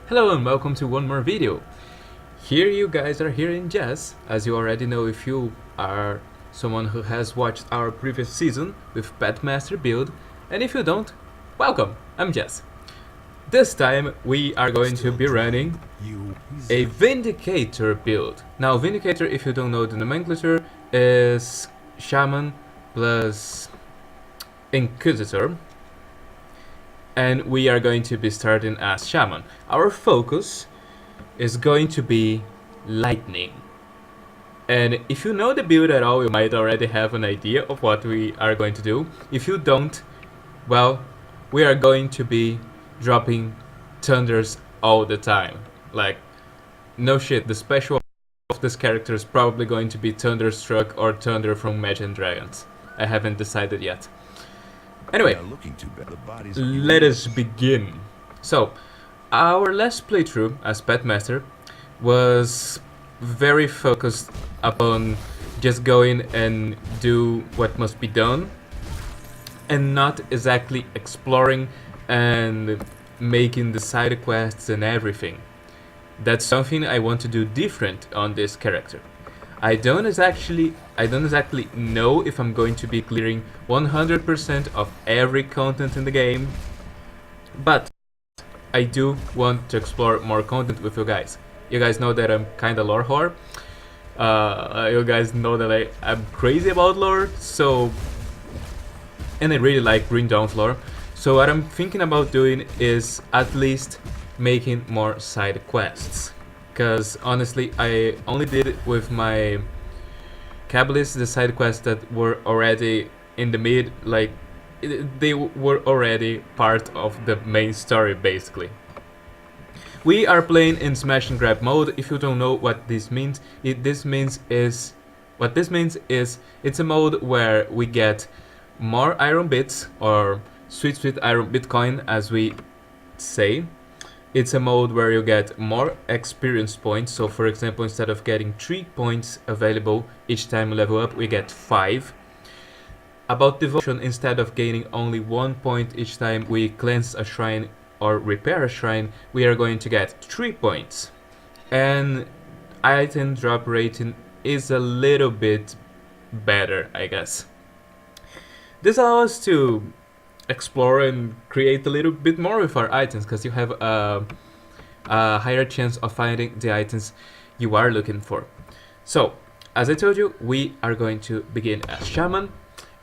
Hello and welcome to one more video. Here you guys are here in Jazz, as you already know if you are someone who has watched our previous season with Pet Master build, and if you don't, welcome, I'm Jazz. This time we are going to be running a Vindicator build. Now Vindicator, if you don't know the nomenclature, is Shaman plus Inquisitor. And we are going to be starting as Shaman. Our focus is going to be Lightning. And if you know the build at all, you might already have an idea of what we are going to do. If you don't, well, we are going to be dropping thunders all the time. Like, no shit, the special of this character is probably going to be Thunderstruck or Thunder from Magic and Dragons. I haven't decided yet. Anyway, let us begin. So, our last playthrough as Pet Master was very focused upon just going and do what must be done and not exactly exploring and making the side quests and everything. That's something I want to do different on this character. I don't exactly know if I'm going to be clearing 100% of every content in the game, but I do want to explore more content with you guys. You guys know that I'm kinda lore whore. You guys know that I'm crazy about lore, and I really like Green Dawn's lore. So what I'm thinking about doing is at least making more side quests. Because honestly, I only did it with my Cabalist, the side quests that were already in the mid, like, they were already part of the main story, basically. We are playing in smash and grab mode. If you don't know what this means, this means it's a mode where we get more iron bits, or sweet iron bitcoin as we say. It's a mode where you get more experience points, so for example, instead of getting 3 points available each time you level up, we get 5. About devotion, instead of gaining only 1 point each time we cleanse a shrine or repair a shrine, we are going to get 3 points. And item drop rating is a little bit better, I guess. This allows us to explore and create a little bit more with our items, because you have a higher chance of finding the items you are looking for. So, as I told you, we are going to begin as Shaman,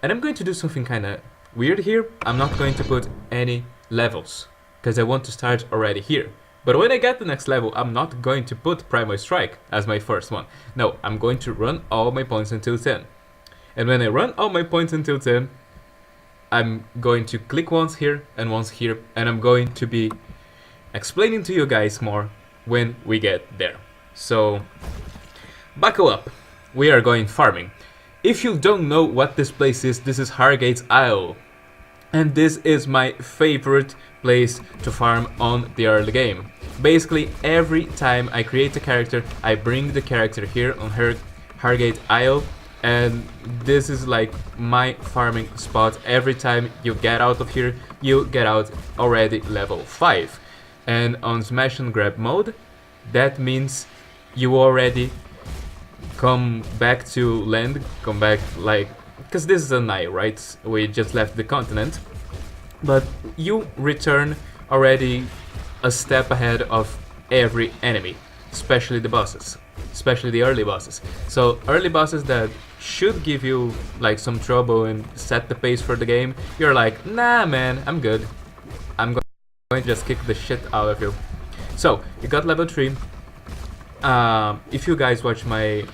and I'm going to do something kinda weird here. I'm not going to put any levels, because I want to start already here. But when I get the next level, I'm not going to put Primal Strike as my first one. No, I'm going to run all my points until 10. And when I run all my points until 10, I'm going to click once here, and I'm going to be explaining to you guys more when we get there. So, buckle up. We are going farming. If you don't know what this place is, this is Hargate's Isle. And this is my favorite place to farm on the early game. Basically, every time I create a character, I bring the character here on Hargate Isle. And this is like my farming spot. Every time you get out of here, you get out already level 5. And on smash and grab mode, that means you already come back to land, like, because this is an eye, right? We just left the continent. But you return already a step ahead of every enemy, especially the bosses. Especially the early bosses. So early bosses that should give you like some trouble and set the pace for the game, you're like, nah man, I'm good. I'm going to just kick the shit out of you. So you got level 3. If you guys watch my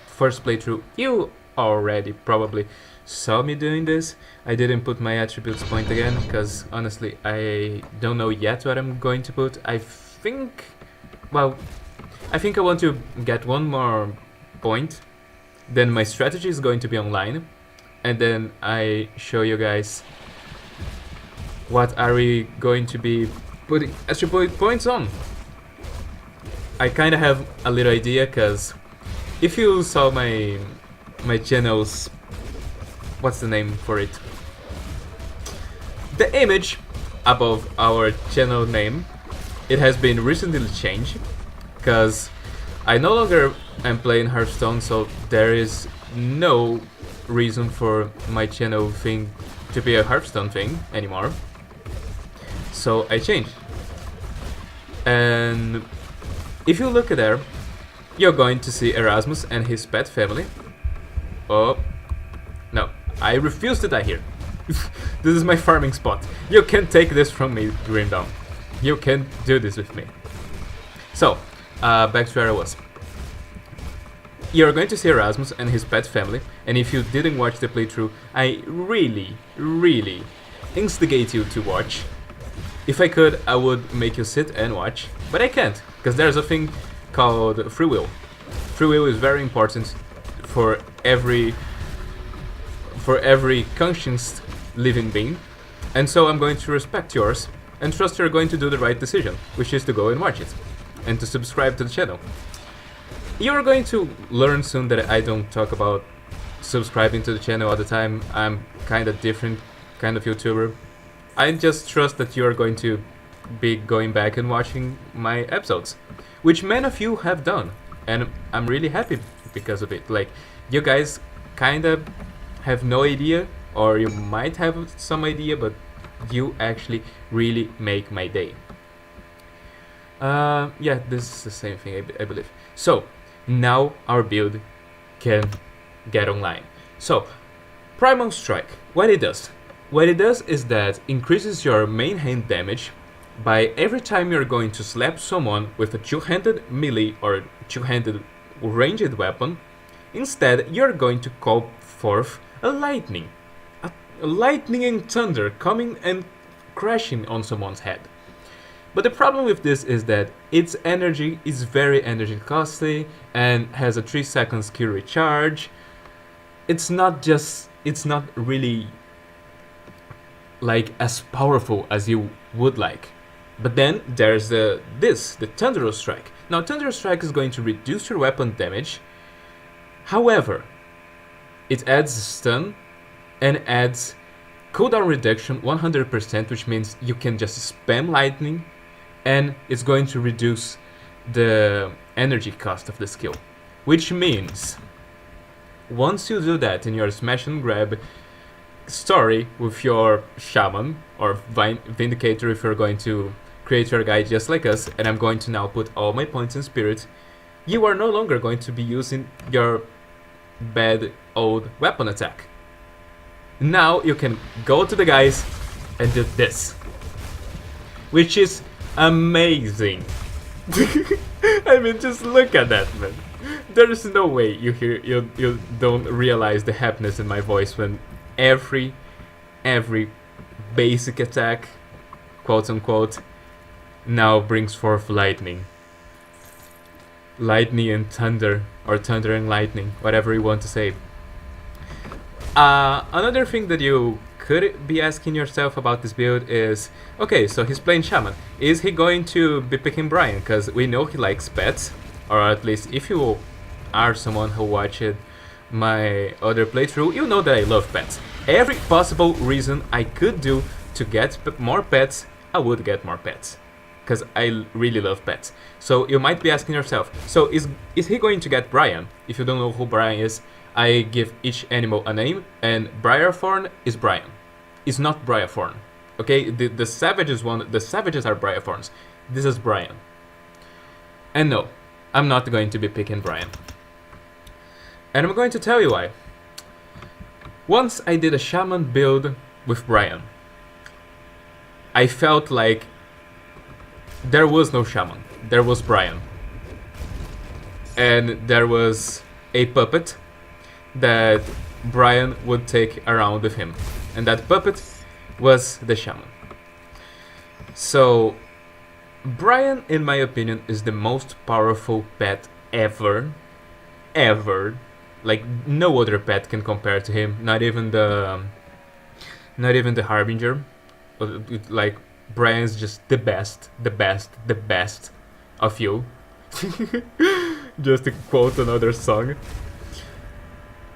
first playthrough, you already probably saw me doing this. I didn't put my attributes point again, because honestly I don't know yet what I'm going to put. I think I want to get one more point, then my strategy is going to be online, and then I show you guys what are we going to be putting attribute points on. I kinda have a little idea, because if you saw my channel's, what's the name for it? The image above our channel name, it has been recently changed, because I no longer am playing Hearthstone, so there is no reason for my channel thing to be a Hearthstone thing anymore. So I changed. And if you look at there, you're going to see Erasmus and his pet family. Oh, no, I refuse to die here. This is my farming spot. You can't take this from me, Green Dawn. You can't do this with me. So, back to where I was. You're going to see Erasmus and his pet family, and if you didn't watch the playthrough, I really, really instigate you to watch. If I could, I would make you sit and watch, but I can't, because there's a thing called free will. Free will is very important for every conscious living being, and so I'm going to respect yours and trust you're going to do the right decision, which is to go and watch it and to subscribe to the channel. You're going to learn soon that I don't talk about subscribing to the channel all the time. I'm kind of different kind of YouTuber. I just trust that you're going to be going back and watching my episodes, which many of you have done, and I'm really happy because of it. Like, you guys kind of have no idea, or you might have some idea, but you actually really make my day. Yeah, this is the same thing, I believe. So, now our build can get online. So, Primal Strike, what it does? What it does is that increases your main hand damage by every time you're going to slap someone with a two-handed melee or two-handed ranged weapon. Instead, you're going to call forth a lightning and thunder coming and crashing on someone's head. But the problem with this is that its energy is very energy costly and has a 3 second skill recharge. It's not really like as powerful as you would like. But then there's the Thunderous Strike. Now Thunderous Strike is going to reduce your weapon damage. However, it adds stun and adds cooldown reduction 100%, which means you can just spam lightning and it's going to reduce the energy cost of the skill. Which means once you do that in your smash and grab story with your shaman or Vindicator, if you're going to create your guy just like us, and I'm going to now put all my points in spirit, you are no longer going to be using your bad old weapon attack. Now you can go to the guys and do this, which is amazing. I mean, just look at that, man. There is no way you don't realize the happiness in my voice when every basic attack, quote unquote, now brings forth lightning and thunder, or thunder and lightning, whatever you want to say. Another thing that you could be asking yourself about this build is, okay, so he's playing shaman. Is he going to be picking Brian? Because we know he likes pets, or at least if you are someone who watched my other playthrough, you know that I love pets. Every possible reason I could do to get more pets, I would get more pets, because I really love pets. So you might be asking yourself, so is he going to get Brian? If you don't know who Brian is, I give each animal a name, and Briarthorn is Brian. It's not Briarthorn. Okay, the savages are Briarthorns. This is Brian. And no, I'm not going to be picking Brian. And I'm going to tell you why. Once I did a shaman build with Brian, I felt like there was no shaman, there was Brian. And there was a puppet that Brian would take around with him. And that puppet was the shaman. So, Brian, in my opinion, is the most powerful pet ever. Ever. Like, no other pet can compare to him. Not even the Harbinger. Like, Brian's just the best of you. Just to quote another song.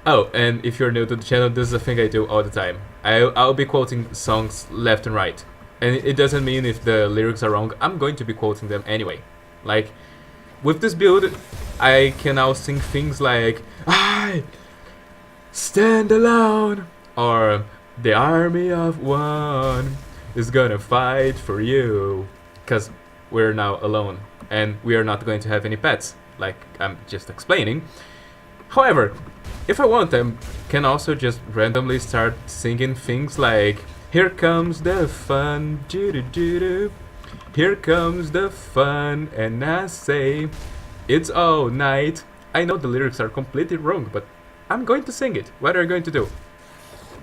Oh, and if you're new to the channel, this is a thing I do all the time. I'll be quoting songs left and right. And it doesn't mean if the lyrics are wrong, I'm going to be quoting them anyway. Like, with this build, I can now sing things like, I stand alone, or the army of one is gonna fight for you. Because we're now alone, and we are not going to have any pets, like I'm just explaining. However, if I want them, can also just randomly start singing things like, here comes the fun, doo-doo-doo-doo. Here comes the fun, and I say, it's all night. I know the lyrics are completely wrong, but I'm going to sing it. What are you going to do?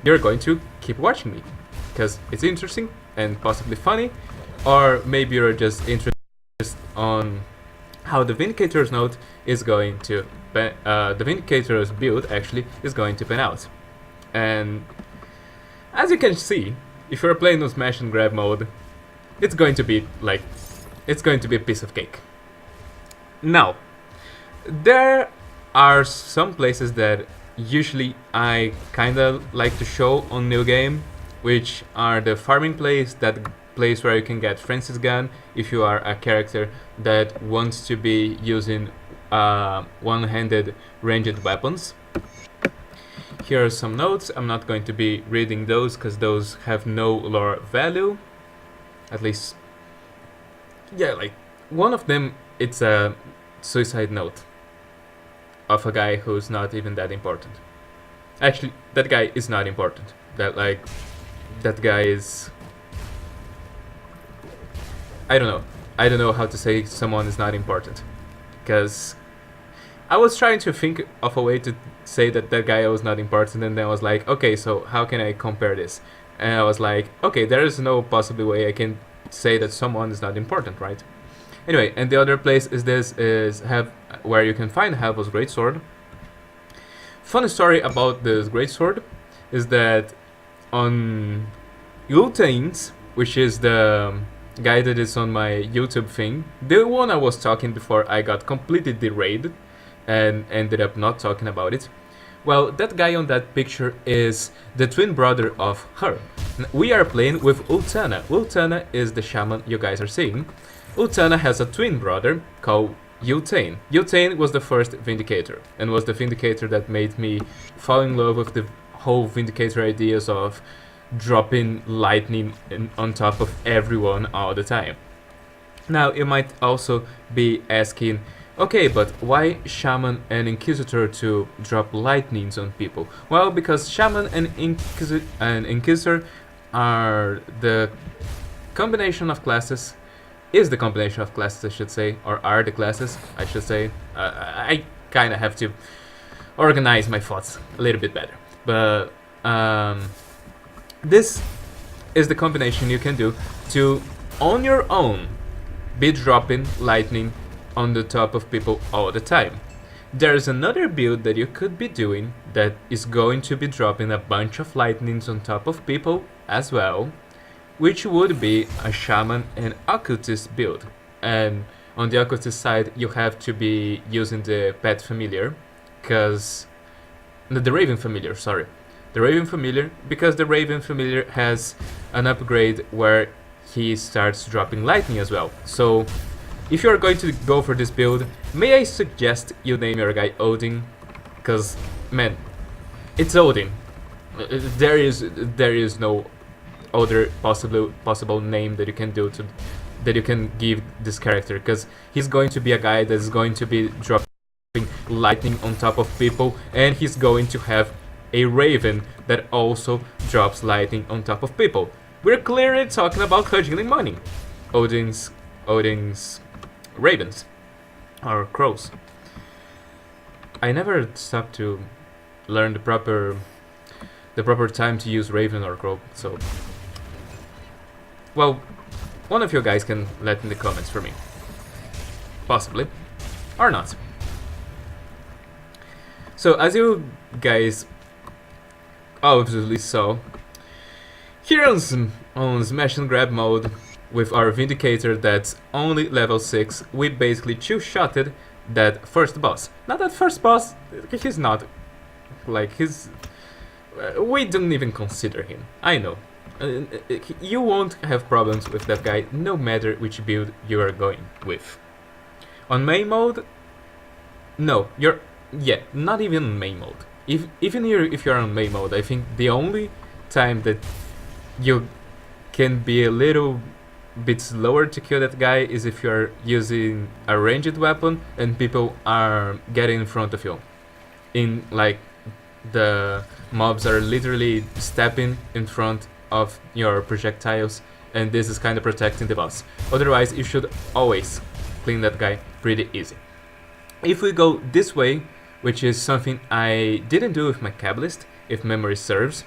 You're going to keep watching me, because it's interesting and possibly funny, or maybe you're just interested on how the Vindicator's note is going to, the Vindicator's build actually is going to pan out. And as you can see, if you're playing on smash and grab mode, it's going to be like, it's going to be a piece of cake. Now, there are some places that usually I kinda like to show on New Game, which are the farming place, that place where you can get Francis Gun if you are a character that wants to be using one-handed ranged weapons. Here are some notes. I'm not going to be reading those because those have no lore value. At least, yeah, like one of them, it's a suicide note of a guy who's not even that important. Actually, that guy is not important. That guy is, I don't know. I don't know how to say someone is not important, because I was trying to think of a way to say that that guy was not important, and then I was like, okay, so how can I compare this? And I was like, okay, there is no possible way I can say that someone is not important, right? Anyway, and the other place is where you can find Havel's greatsword. Funny story about this greatsword is that on Ultans, which is the guy that is on my YouTube thing, the one I was talking before I got completely derailed and ended up not talking about it. Well, that guy on that picture is the twin brother of her. We are playing with Ultana. Ultana is the shaman you guys are seeing. Ultana has a twin brother called Ultane. Ultane was the first Vindicator, and was the Vindicator that made me fall in love with the whole Vindicator ideas of dropping lightning on top of everyone all the time. Now, you might also be asking, okay, but why Shaman and Inquisitor to drop lightnings on people? Well, because Shaman and Inquisitor are the combination of classes, is the combination of classes, I should say, or are the classes, I should say. I kind of have to organize my thoughts a little bit better. But this is the combination you can do to, on your own, be dropping lightning on the top of people all the time. There's another build that you could be doing that is going to be dropping a bunch of lightnings on top of people as well, which would be a Shaman and Occultist build. And on the Occultist side, you have to be using the Pet Familiar, because the Raven Familiar, sorry. The Raven Familiar, because the Raven Familiar has an upgrade where he starts dropping lightning as well. So if you're going to go for this build, may I suggest you name your guy Odin? Because, man, it's Odin. There is no other possible name that you can do to, that you can give this character, because he's going to be a guy that's going to be dropping lightning on top of people, and he's going to have a Raven that also drops lightning on top of people. We're clearly talking about hustling money. Odin's ravens or crows. I never stopped to learn the proper time to use raven or crow, so well, one of you guys can let in the comments for me. Possibly. Or not. So as you guys obviously saw, here on Smash and Grab mode, with our Vindicator that's only level 6, we basically two-shotted that first boss. Not that first boss, he's not, like, we don't even consider him, I know. You won't have problems with that guy no matter which build you are going with. On main mode, no, not even on main mode. If you're on main mode, I think the only time that you can be a little bit slower to kill that guy is if you're using a ranged weapon and people are getting in front of you. In like the mobs are literally stepping in front of your projectiles, and this is kind of protecting the boss. Otherwise, you should always clean that guy pretty easy. If we go this way, which is something I didn't do with my Kabbalist, if memory serves,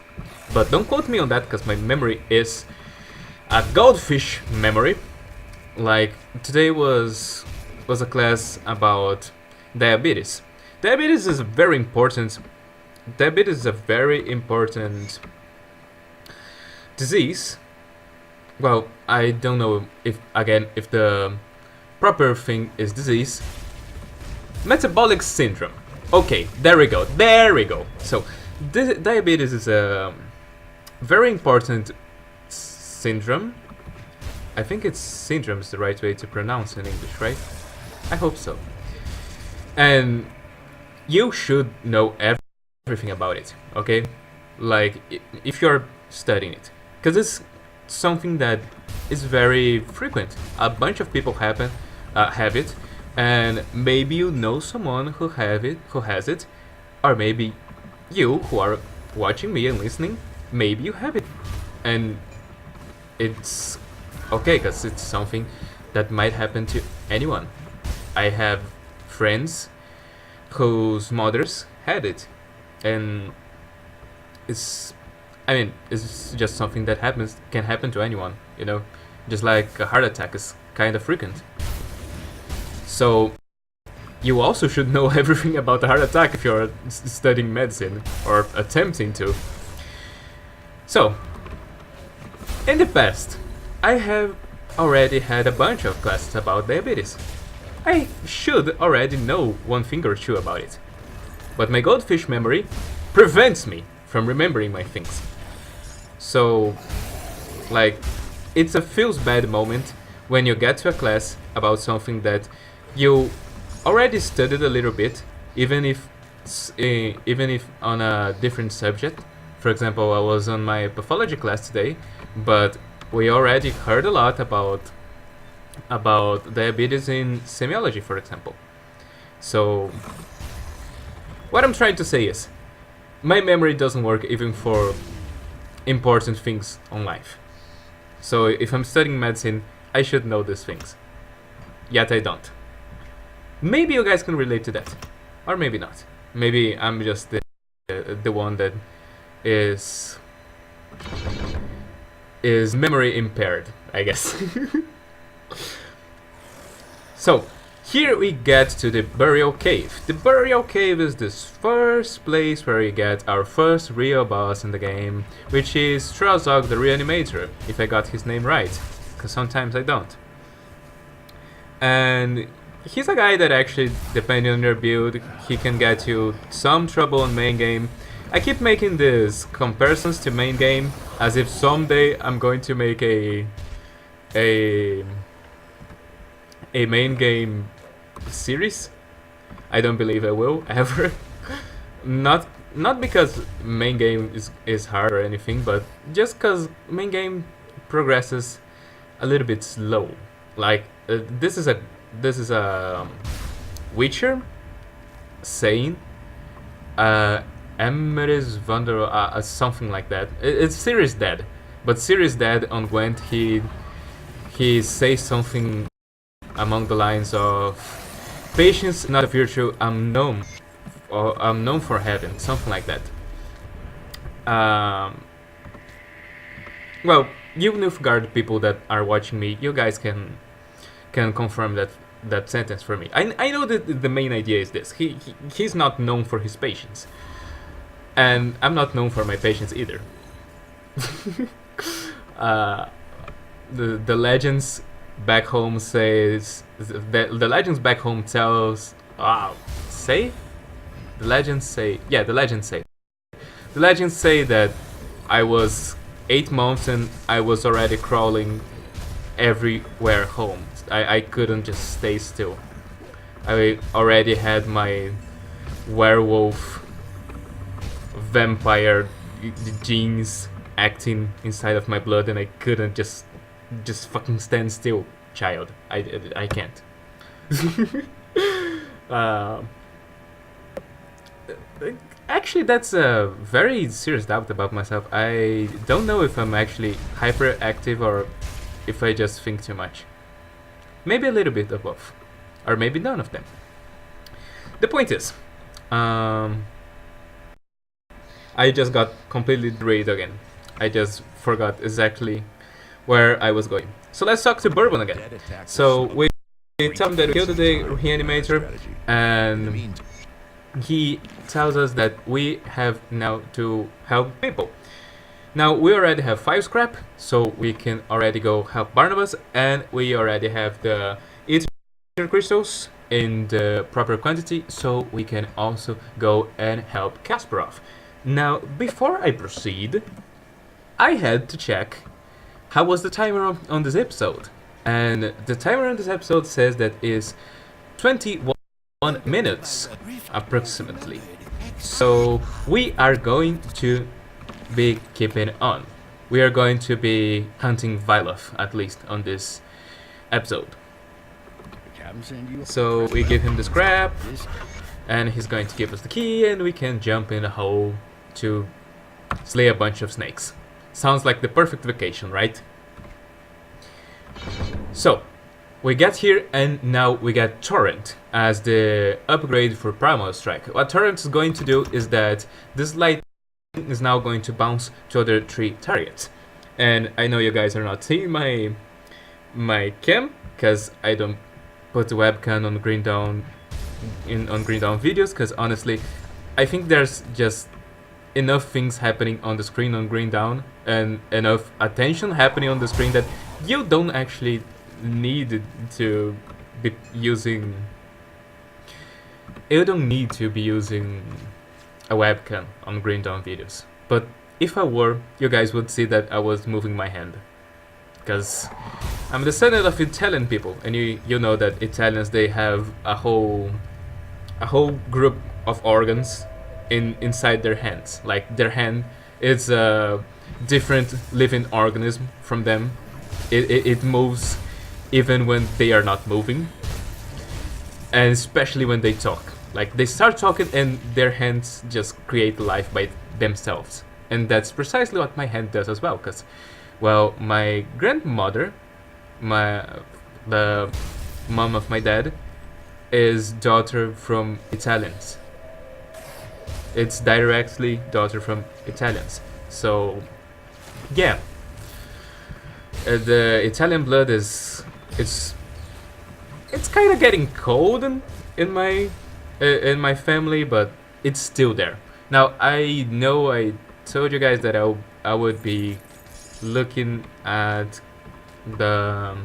but don't quote me on that because my memory is a goldfish memory. Like today was a class about diabetes. Diabetes is a very important disease. Well, I don't know if the proper thing is disease. Metabolic syndrome. Okay, there we go. So, diabetes is a very important syndrome. I think it's syndrome is the right way to pronounce in English, right? I hope so. And you should know everything about it, okay? Like, if you're studying it. Because it's something that is very frequent. A bunch of people have it, and maybe you know someone who has it, or maybe you who are watching me and listening, maybe you have it, and it's okay because it's something that might happen to anyone. I have friends whose mothers had it, and it's just something that can happen to anyone, you know, just like a heart attack is kind of frequent. So you also should know everything about a heart attack if you're studying medicine or attempting to. So, in the past, I have already had a bunch of classes about diabetes. I should already know one thing or two about it. But my goldfish memory prevents me from remembering my things. So, like, it's a feels bad moment when you get to a class about something that you already studied a little bit, even if on a different subject. For example, I was on my pathology class today, but we already heard a lot about diabetes in semiology, for example. So, what I'm trying to say is, my memory doesn't work even for important things on life. So if I'm studying medicine, I should know these things. Yet I don't. Maybe you guys can relate to that, or maybe not. Maybe I'm just the one that is memory impaired, I guess. So, here we get to the burial cave. The burial cave is this first place where we get our first real boss in the game, which is JazzG the Reanimator, if I got his name right, because sometimes I don't. And he's a guy that actually, depending on your build, he can get you some trouble in main game. I keep making these comparisons to main game as if someday I'm going to make a main game series. I don't believe I will ever. Not because main game is hard or anything, but just because main game progresses a little bit slow. Like this is a Witcher saying, Emeris Vander, something like that. It's Serious Dead, but Serious Dead on Gwent he says something among the lines of patience not a virtue I'm known for having, something like that. Well, you Nilfgaard people that are watching me, you guys can confirm that sentence for me. I know that the main idea is this. He's not known for his patience, and I'm not known for my patience either. The legends back home says the legends back home tells the legends say that I was 8 months and I was already crawling everywhere home. I couldn't just stay still. I already had my werewolf vampire genes acting inside of my blood, and I couldn't just fucking stand still, child. I can't. Actually, that's a very serious doubt about myself. I don't know if I'm actually hyperactive or if I just think too much. Maybe a little bit of both, or maybe none of them. The point is, I just got completely derailed again. I just forgot exactly where I was going. So let's talk to Bourbon again. So we tell him that we killed the reanimator, and he tells us that we have now to help people. Now we already have 5 scrap, so we can already go help Barnabas, and we already have the ether crystals in the proper quantity, so we can also go and help Kasparov. Now, before I proceed, I had to check how was the timer on this episode, and the timer on this episode says that is 21 minutes approximately. So we are going to be keeping on. We are going to be hunting Vylov, at least on this episode. So we give him the scrap, and he's going to give us the key, and we can jump in a hole to slay a bunch of snakes. Sounds like the perfect vacation, right? So we get here, and now we get Torrent as the upgrade for Primal Strike. What Torrent is going to do is that this light is now going to bounce to other 3 targets. And I know you guys are not seeing my cam, because I don't put the webcam on Green Dawn on Green Dawn videos, because honestly I think there's just enough things happening on the screen on Green Dawn and enough attention happening on the screen that you don't actually need to be using a webcam on Green Dawn videos. But if I were, you guys would see that I was moving my hand, because I'm descendant of Italian people, and you know that Italians, they have a whole group of organs inside their hands. Like, their hand is a different living organism from them. It moves even when they are not moving, and especially when they talk. Like, they start talking and their hands just create life by themselves. And that's precisely what my hand does as well, because, well, my grandmother, the mom of my dad, is daughter from Italians. It's directly daughter from Italians. So, yeah. The Italian blood it's kind of getting cold in my family, but it's still there. Now, I know I told you guys that I would be looking at the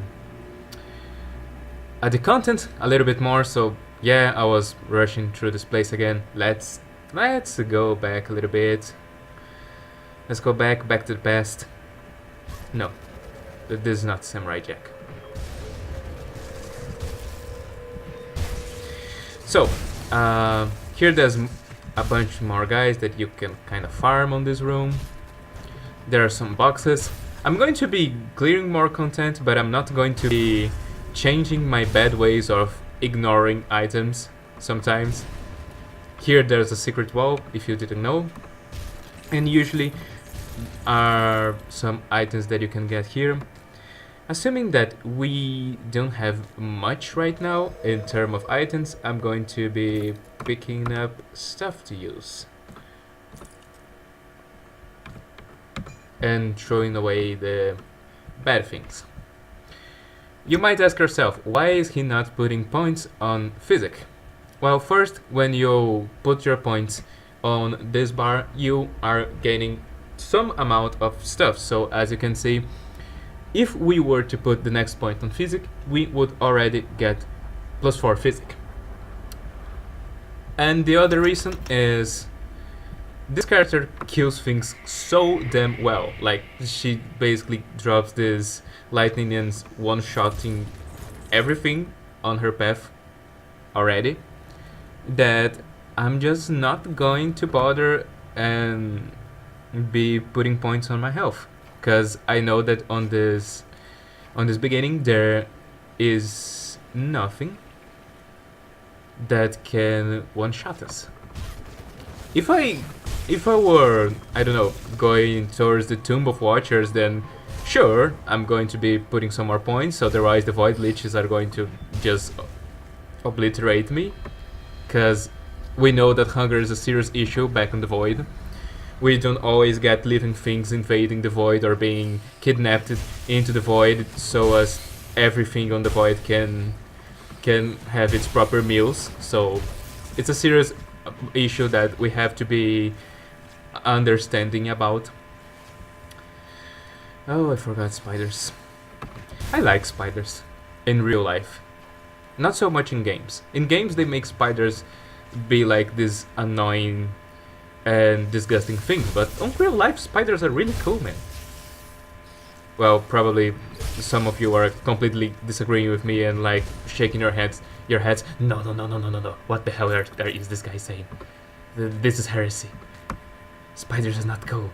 content a little bit more, so yeah, I was rushing through this place again. Let's go back a little bit. Let's go back to the past. No, this is not Samurai Jack. So, here there's a bunch more guys that you can kind of farm on this room. There are some boxes. I'm going to be clearing more content, but I'm not going to be changing my bad ways of ignoring items sometimes. Here there's a secret wall, if you didn't know. And usually are some items that you can get here. Assuming that we don't have much right now in terms of items, I'm going to be picking up stuff to use and throwing away the bad things. You might ask yourself, why is he not putting points on physics? Well, first, when you put your points on this bar, you are gaining some amount of stuff. So as you can see, if we were to put the next point on physics, we would already get +4 physics. And the other reason is this character kills things so damn well. Like, she basically drops this lightning and one-shotting everything on her path already, that I'm just not going to bother and be putting points on my health, because I know that on this beginning there is nothing that can one-shot us. If I were, I don't know, going towards the Tomb of Watchers, then sure, I'm going to be putting some more points, otherwise the Void Leeches are going to just obliterate me, because we know that hunger is a serious issue back in the Void. We don't always get living things invading the Void or being kidnapped into the Void, so as everything on the Void can have its proper meals. So it's a serious issue that we have to be understanding about. Oh, I forgot spiders. I like spiders in real life. Not so much in games. In games they make spiders be like this annoying and disgusting thing, but on real life spiders are really cool, man. Well, probably some of you are completely disagreeing with me and like shaking your heads. No. What the hell is this guy saying? This is heresy. Spiders are not cool.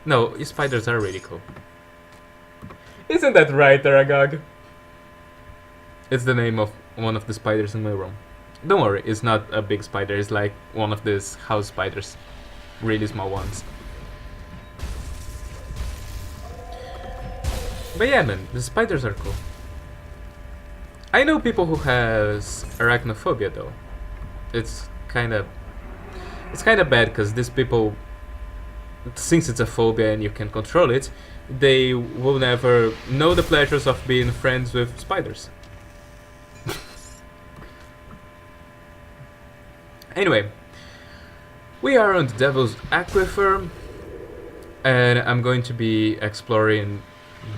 No, spiders are really cool. Isn't that right, Aragog? It's the name of one of the spiders in my room. Don't worry, it's not a big spider, it's like one of these house spiders. Really small ones. But yeah, man, the spiders are cool. I know people who has arachnophobia though. It's kind of bad, because these people, since it's a phobia and you can control it, they will never know the pleasures of being friends with spiders. Anyway, we are on the Devil's Aquifer, and I'm going to be exploring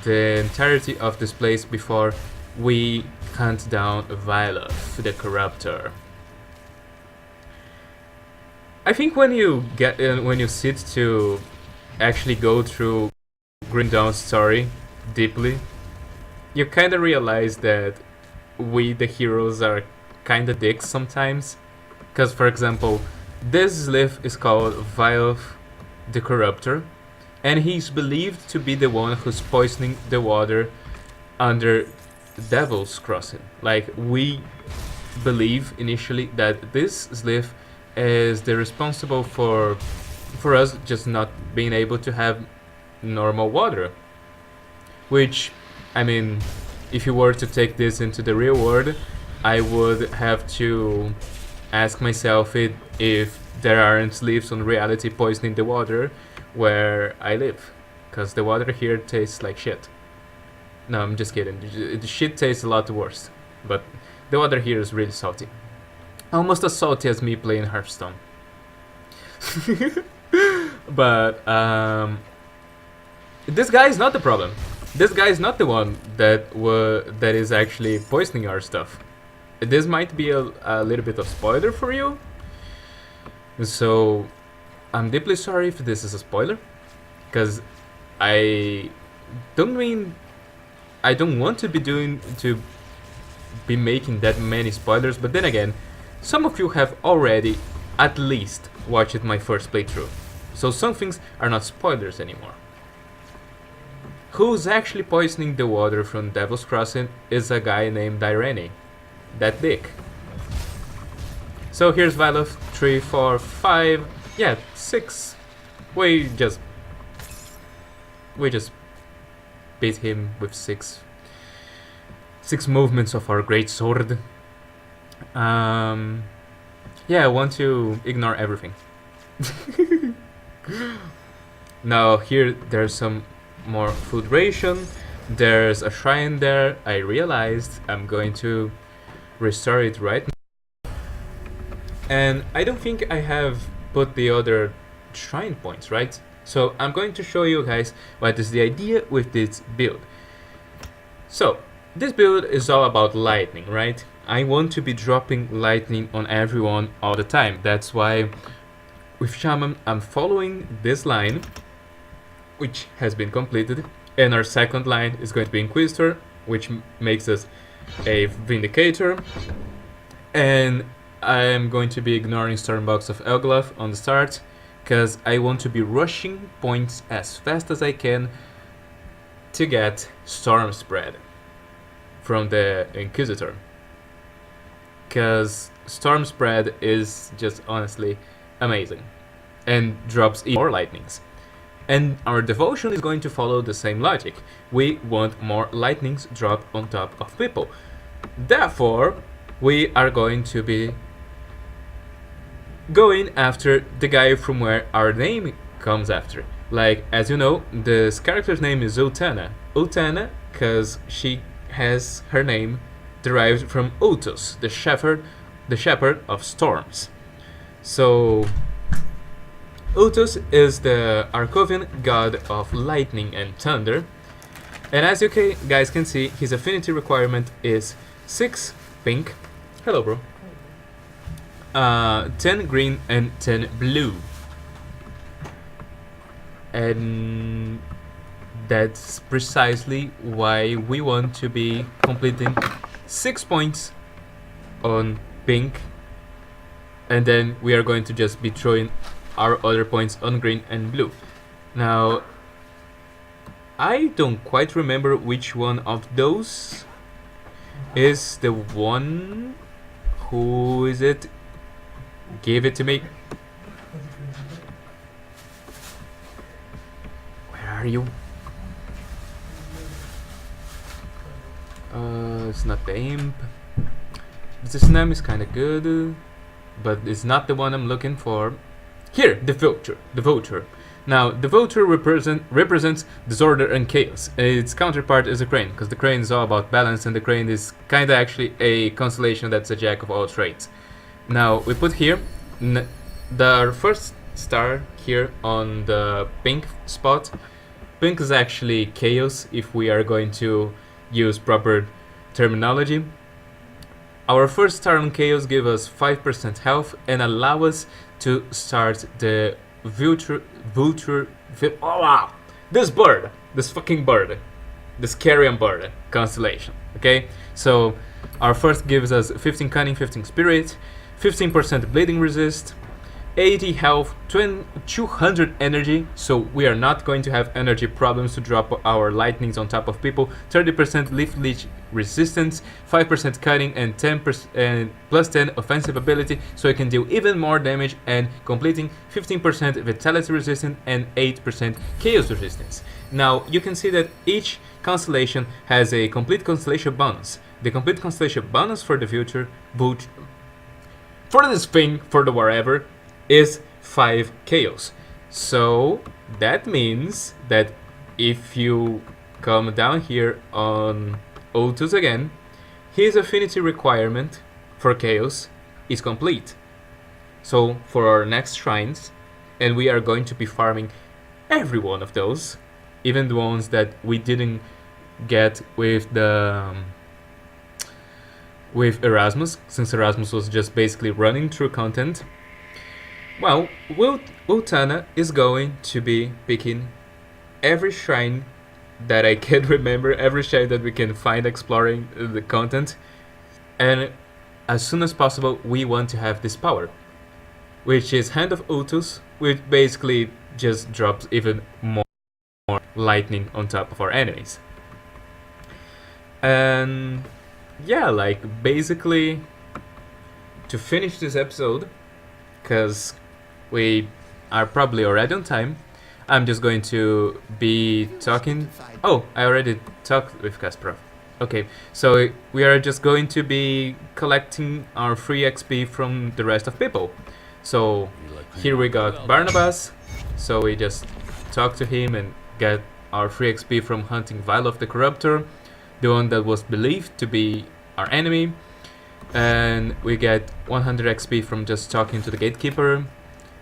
the entirety of this place before we hunt down Vylov, the Corruptor. I think when you sit to actually go through Grindawn's story deeply, you kind of realize that we, the heroes, are kind of dicks sometimes. Because, for example, this Sliff is called Vylov the Corruptor, and he's believed to be the one who's poisoning the water under Devil's Crossing. Like, we believe initially that this Sliff is the responsible for us just not being able to have normal water. Which, I mean, if you were to take this into the real world, I would have to ask myself if there aren't Sliffs on reality poisoning the water where I live, because the water here tastes like shit. No, I'm just kidding. The shit tastes a lot worse, but the water here is really salty, almost as salty as me playing Hearthstone. But this guy is not the problem. This guy is not the one that is actually poisoning our stuff. This might be a little bit of spoiler for you, so I'm deeply sorry if this is a spoiler, because I don't want to be making that many spoilers, but then again, some of you have already at least watched my first playthrough, so some things are not spoilers anymore. Who's actually poisoning the water from Devil's Crossing is a guy named Irene. That dick. So here's Vylov, 3, 4, 5, yeah, 6. We just beat him with 6 movements of our great sword. Yeah, I want to ignore everything. Now here there's some more food ration. There's a shrine there. I realized I'm going to restore it right now. And I don't think I have put the other shrine points, right? So I'm going to show you guys what is the idea with this build. So this build is all about lightning, right? I want to be dropping lightning on everyone all the time. That's why with Shaman, I'm following this line, which has been completed, and our second line is going to be Inquisitor, which makes us a Vindicator, and I am going to be ignoring Stormbox of Elglath on the start, because I want to be rushing points as fast as I can to get Storm Spread from the Inquisitor, because Storm Spread is just honestly amazing and drops even more lightnings. And our devotion is going to follow the same logic. We want more lightnings dropped on top of people. Therefore, we are going to be going after the guy from where our name comes after. Like, as you know, this character's name is Ultana. Ultana, because she has her name derived from Ultos, the shepherd of storms. So, Ultos is the Arkovian god of lightning and thunder. And as you guys can see, his affinity requirement is 6 pink. Hello, bro. 10 green and 10 blue. And that's precisely why we want to be completing 6 points on pink, and then we are going to just be throwing our other points on green and blue. Now, I don't quite remember which one of those is the one. Who is it? Give it to me. Where are you? It's not the imp. This name is kinda good, but it's not the one I'm looking for. Here, the vulture. The vulture. Now, the vulture represents disorder and chaos. Its counterpart is the crane, because the crane is all about balance, and the crane is kinda actually a constellation that's a jack of all trades. Now, we put here the first star here on the pink spot. Pink is actually chaos if we are going to use proper terminology. Our first star on chaos gives us 5% health and allow us to start the vulture. Oh wow! This bird, this fucking bird, this carrion bird constellation. Okay, so our first gives us 15 cunning, 15 spirit, 15% bleeding resist, 80 health, 200 energy, so we are not going to have energy problems to drop our lightnings on top of people, 30% leaf leech resistance, 5% cutting, and 10% and plus 10 offensive ability, so it can deal even more damage, and completing 15% vitality resistance and 8% chaos resistance. Now you can see that each constellation has a complete constellation bonus. The complete constellation bonus for the future, for this thing, for the wherever, is 5 chaos. So that means that if you come down here on Ultos again, his affinity requirement for chaos is complete. So for our next shrines, and we are going to be farming every one of those, even the ones that we didn't get with the with Erasmus, since Erasmus was just basically running through content. Well, Ultana is going to be picking every shrine that I can remember, every shrine that we can find exploring the content, and as soon as possible we want to have this power, which is Hand of Ultos, which basically just drops even more lightning on top of our enemies. And yeah, like basically to finish this episode, because we are probably already on time, I'm just going to be talking. Oh, I already talked with Kasparov. Okay, so we are just going to be collecting our free XP from the rest of people. So here we got Barnabas, so we just talk to him and get our free XP from hunting Vilof the Corruptor, the one that was believed to be our enemy. And we get 100 XP from just talking to the Gatekeeper.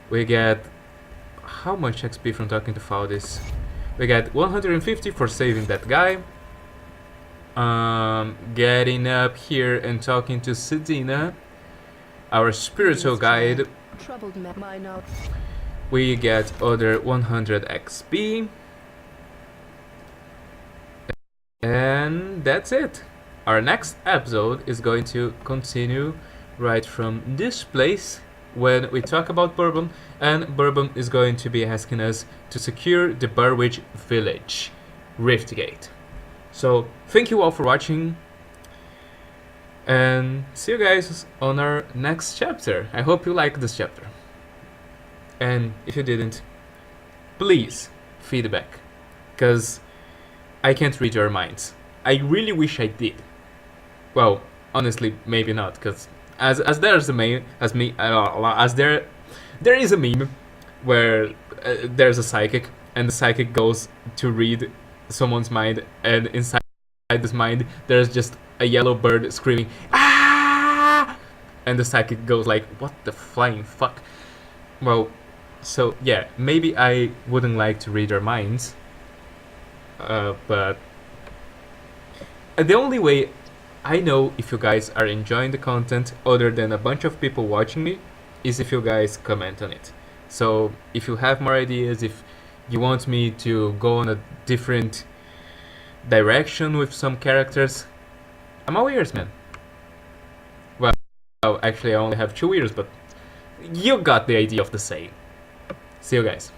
We get how much XP from talking to Faudis? We get 150 for saving that guy. Getting up here and talking to Sedina, our spiritual guide. we get other 100 XP. And that's it. Our next episode is going to continue right from this place when we talk about Bourbon, and Bourbon is going to be asking us to secure the Burwich village, Riftgate. So thank you all for watching, and see you guys on our next chapter. I hope you liked this chapter, and if you didn't, please feedback, because I can't read your minds. I really wish I did. Well, honestly, maybe not, because as there's a meme, as there is a meme where there's a psychic, and the psychic goes to read someone's mind, and inside this mind there's just a yellow bird screaming ah, and the psychic goes like, what the flying fuck. Well, so yeah, maybe I wouldn't like to read their minds, but the only way I know if you guys are enjoying the content, other than a bunch of people watching me, is if you guys comment on it. So if you have more ideas, if you want me to go on a different direction with some characters, I'm all ears, man. Well, actually I only have 2 ears, but you got the idea of the saying. See you guys.